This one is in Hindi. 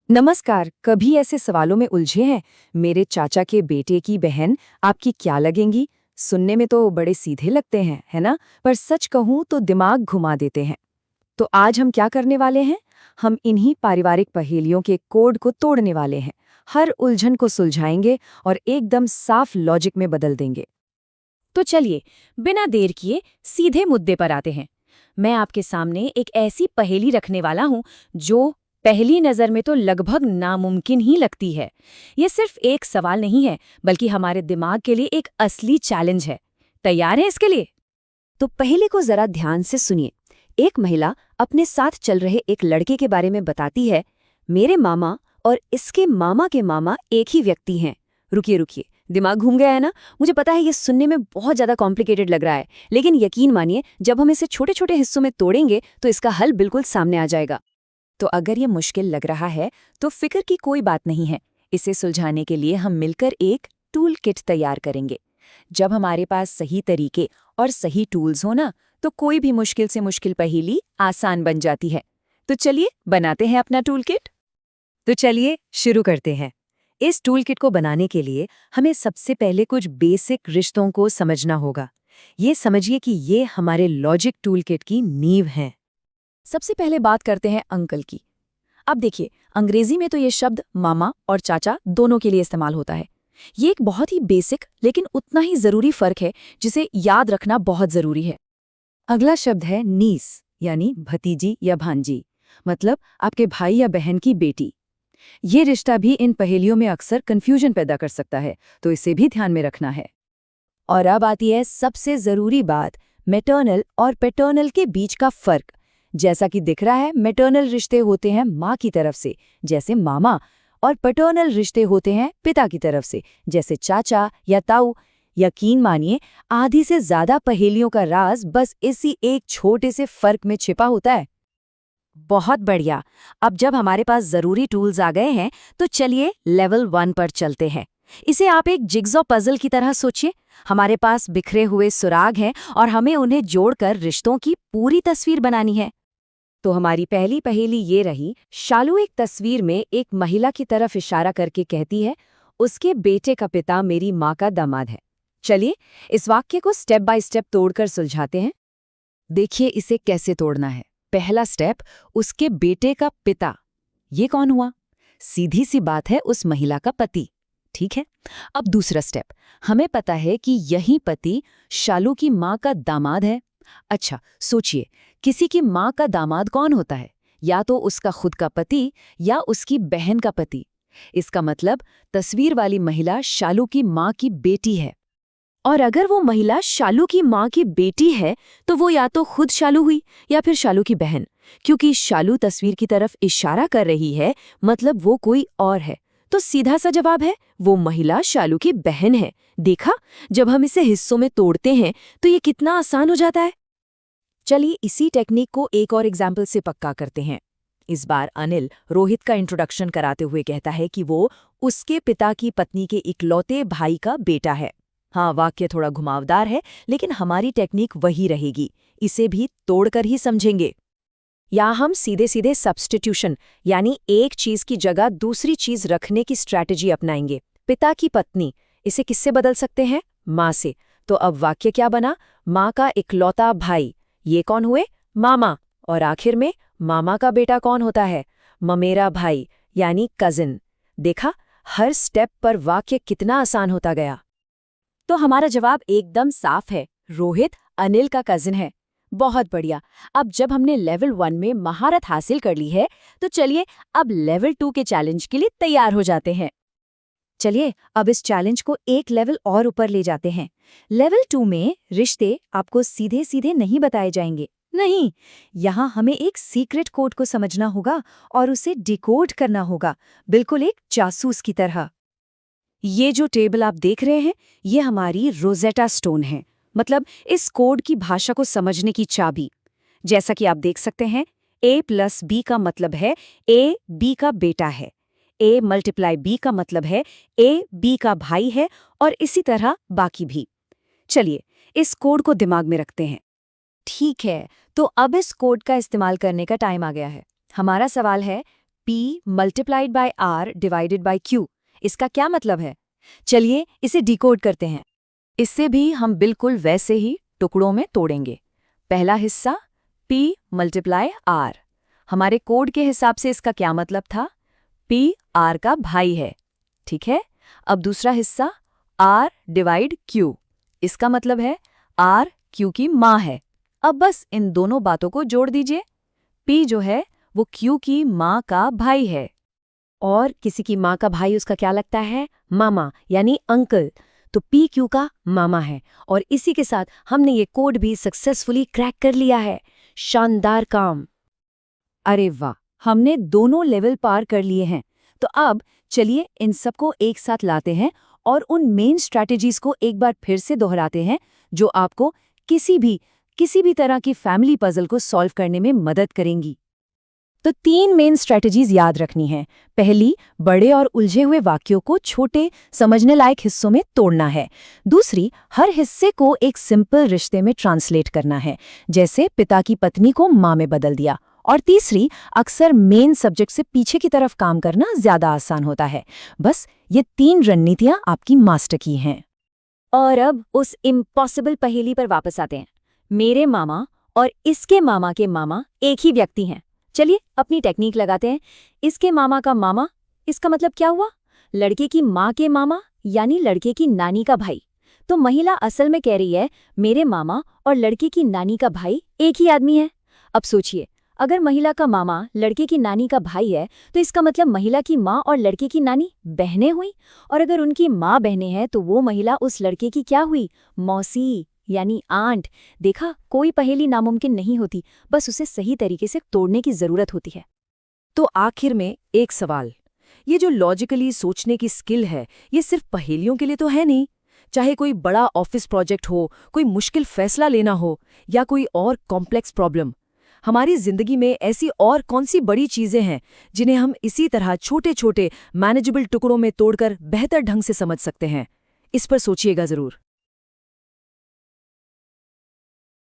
नमस्कार। कभी ऐसे सवालों में उलझे हैं? मेरे चाचा के बेटे की बहन आपकी क्या लगेंगी? सुनने में तो बड़े सीधे लगते हैं, है ना? पर सच कहूं तो दिमाग घुमा देते हैं। तो आज हम क्या करने वाले हैं? हम इन्हीं पारिवारिक पहेलियों के कोड को तोड़ने वाले हैं। हर उलझन को सुलझाएंगे और एकदम साफ लॉजिक में बदल देंगे। तो चलिए, बिना देर किए सीधे मुद्दे पर आते हैं। मैं आपके सामने एक ऐसी पहेली रखने वाला हूं जो पहली नजर में तो लगभग नामुमकिन ही लगती है। ये सिर्फ एक सवाल नहीं है, बल्कि हमारे दिमाग के लिए एक असली चैलेंज है। तैयार है इसके लिए? तो पहले को जरा ध्यान से सुनिए। एक महिला अपने साथ चल रहे एक लड़के के बारे में बताती है, मेरे मामा और इसके मामा के मामा एक ही व्यक्ति हैं। रुकिए रुकिए, दिमाग घूम गया है ना? मुझे पता है ये सुनने में बहुत ज्यादा कॉम्प्लिकेटेड लग रहा है, लेकिन यकीन मानिए जब हम इसे छोटे छोटे हिस्सों में तोड़ेंगे तो इसका हल बिल्कुल सामने आ जाएगा। तो अगर ये मुश्किल लग रहा है तो फिक्र की कोई बात नहीं है। इसे सुलझाने के लिए हम मिलकर एक टूल किट तैयार करेंगे। जब हमारे पास सही तरीके और सही टूल्स हो ना, तो कोई भी मुश्किल से मुश्किल पहेली आसान बन जाती है। तो चलिए बनाते हैं अपना टूल किट। तो चलिए शुरू करते हैं। इस टूल किट को बनाने के लिए हमें सबसे पहले कुछ बेसिक रिश्तों को समझना होगा। ये समझिए कि ये हमारे लॉजिक टूल किट की नींव हैं। सबसे पहले बात करते हैं अंकल की। अब देखिए, अंग्रेजी में तो ये शब्द मामा और चाचा दोनों के लिए इस्तेमाल होता है। ये एक बहुत ही बेसिक लेकिन उतना ही जरूरी फर्क है जिसे याद रखना बहुत जरूरी है। अगला शब्द है नीस, यानी भतीजी या भांजी, मतलब आपके भाई या बहन की बेटी। ये रिश्ता भी इन पहेलियों में अक्सर कंफ्यूजन पैदा कर सकता है, तो इसे भी ध्यान में रखना है। और अब आती है सबसे जरूरी बात, मैटर्नल और पैटर्नल के बीच का फर्क। जैसा कि दिख रहा है, मैटर्नल रिश्ते होते हैं माँ की तरफ से, जैसे मामा, और पैटर्नल रिश्ते होते हैं पिता की तरफ से, जैसे चाचा या ताऊ। यकीन मानिए, आधी से ज्यादा पहेलियों का राज बस इसी एक छोटे से फर्क में छिपा होता है। बहुत बढ़िया। अब जब हमारे पास जरूरी टूल्स आ गए हैं, तो चलिए लेवल 1 पर चलते हैं। इसे आप एक जिग्सॉ पजल की तरह सोचिए। हमारे पास बिखरे हुए सुराग हैं और हमें उन्हें जोड़कर रिश्तों की पूरी तस्वीर बनानी है। तो हमारी पहली पहेली ये रही। शालू एक तस्वीर में एक महिला की तरफ इशारा करके कहती है, उसके बेटे का पिता मेरी माँ का दामाद है। चलिए इस वाक्य को स्टेप बाय स्टेप तोड़कर सुलझाते हैं। देखिए इसे कैसे तोड़ना है। पहला स्टेप, उसके बेटे का पिता। ये कौन हुआ? सीधी सी बात है, उस महिला का पति। ठीक है। अब दूसरा स्टेप, हमें पता है कि यही पति शालू की माँ का दामाद है। अच्छा सोचिए, किसी की माँ का दामाद कौन होता है? या तो उसका खुद का पति या उसकी बहन का पति। इसका मतलब तस्वीर वाली महिला शालू की माँ की बेटी है। और अगर वो महिला शालू की माँ की बेटी है, तो वो या तो खुद शालू हुई या फिर शालू की बहन, क्योंकि शालू तस्वीर की तरफ इशारा कर रही है, मतलब वो कोई और है। तो सीधा सा जवाब है, वो महिला शालू की बहन है। देखा, जब हम इसे हिस्सों में तोड़ते हैं तो ये कितना आसान हो जाता है। चलिए इसी टेक्निक को एक और एग्जाम्पल से पक्का करते हैं। इस बार अनिल रोहित का इंट्रोडक्शन कराते हुए कहता है कि वो उसके पिता की पत्नी के इकलौते भाई का बेटा है। हाँ, वाक्य थोड़ा घुमावदार है, लेकिन हमारी टेक्निक वही रहेगी। इसे भी तोड़कर ही समझेंगे। या हम सीधे सीधे सब्स्टिट्यूशन, यानी एक चीज की जगह दूसरी चीज रखने की स्ट्रैटेजी अपनाएंगे। पिता की पत्नी, इसे किससे बदल सकते हैं? माँ से। तो अब वाक्य क्या बना? माँ का इकलौता भाई। ये कौन हुए? मामा। और आखिर में मामा का बेटा कौन होता है? ममेरा भाई, यानी कजिन। देखा, हर स्टेप पर वाक्य कितना आसान होता गया। तो हमारा जवाब एकदम साफ है, रोहित अनिल का कजिन है। बहुत बढ़िया। अब जब हमने लेवल 1 में महारत हासिल कर ली है, तो चलिए अब लेवल 2 के चैलेंज के लिए तैयार हो जाते हैं। चलिए अब इस चैलेंज को एक लेवल और ऊपर ले जाते हैं। लेवल 2 में रिश्ते आपको सीधे सीधे नहीं बताए जाएंगे। नहीं, यहाँ हमें एक सीक्रेट कोड को समझना होगा और उसे डिकोड करना होगा, बिल्कुल एक जासूस की तरह। ये जो टेबल आप देख रहे हैं, ये हमारी रोजेटा स्टोन है, मतलब इस कोड की भाषा को समझने की चाबी। जैसा कि आप देख सकते हैं, A+B का मतलब है A B का बेटा है, A×B का मतलब है A B का भाई है, और इसी तरह बाकी भी। चलिए इस कोड को दिमाग में रखते हैं। ठीक है, तो अब इस कोड का इस्तेमाल करने का टाइम आ गया है। हमारा सवाल है, P multiplied by R divided by Q। इसका क्या मतलब है? चलिए इसे डिकोड करते हैं। इससे भी हम बिल्कुल वैसे ही टुकड़ों में तोड़ेंगे। पहला हिस्सा P मल्टीप्लाई R। हमारे कोड के हिसाब से इसका क्या मतलब था? P R का भाई है, ठीक है। अब दूसरा हिस्सा R डिवाइड Q। इसका मतलब है R Q की माँ है। अब बस इन दोनों बातों को जोड़ दीजिए। P जो है वो Q की माँ का भाई है। और किसी की माँ का भाई उसका क्या लगता है? मामा यानी अंकल। तो पी क्यू का मामा है। और इसी के साथ हमने ये कोड भी सक्सेसफुली क्रैक कर लिया है। शानदार काम। अरे वाह, हमने दोनों लेवल पार कर लिए हैं। तो अब चलिए इन सबको एक साथ लाते हैं और उन मेन स्ट्रैटेजीज को एक बार फिर से दोहराते हैं जो आपको किसी भी तरह की फैमिली पजल को सॉल्व करने में मदद करेंगी। तो 3 मेन स्ट्रैटेजीज याद रखनी है। पहली, बड़े और उलझे हुए वाक्यों को छोटे समझने लायक हिस्सों में तोड़ना है। दूसरी, हर हिस्से को एक सिंपल रिश्ते में ट्रांसलेट करना है, जैसे पिता की पत्नी को माँ में बदल दिया। और तीसरी, अक्सर मेन सब्जेक्ट से पीछे की तरफ काम करना ज्यादा आसान होता है। बस ये 3 रणनीतियां आपकी मास्टर की हैं। और अब उस इम्पॉसिबल पहेली पर वापस आते हैं। मेरे मामा और इसके मामा के मामा एक ही व्यक्ति हैं। चलिए अपनी टेक्निक लगाते हैं। इसके मामा का मामा, इसका मतलब क्या हुआ? लड़के की माँ के मामा यानी लड़के की नानी का भाई। तो महिला असल में कह रही है मेरे मामा और लड़के की नानी का भाई एक ही आदमी है। अब सोचिए, अगर महिला का मामा लड़के की नानी का भाई है तो इसका मतलब महिला की माँ और लड़के की नानी बहनें हुई। और अगर उनकी माँ बहनें हैं तो वो महिला उस लड़के की क्या हुई? मौसी यानी आंट। देखा, कोई पहेली नामुमकिन नहीं होती, बस उसे सही तरीके से तोड़ने की जरूरत होती है। तो आखिर में एक सवाल, ये जो लॉजिकली सोचने की स्किल है, ये सिर्फ पहेलियों के लिए तो है नहीं। चाहे कोई बड़ा ऑफिस प्रोजेक्ट हो, कोई मुश्किल फैसला लेना हो या कोई और कॉम्प्लेक्स प्रॉब्लम, हमारी जिंदगी में ऐसी और कौन सी बड़ी चीजें हैं जिन्हें हम इसी तरह छोटे छोटे मैनेजेबल टुकड़ों में तोड़कर बेहतर ढंग से समझ सकते हैं? इस पर सोचिएगा जरूर।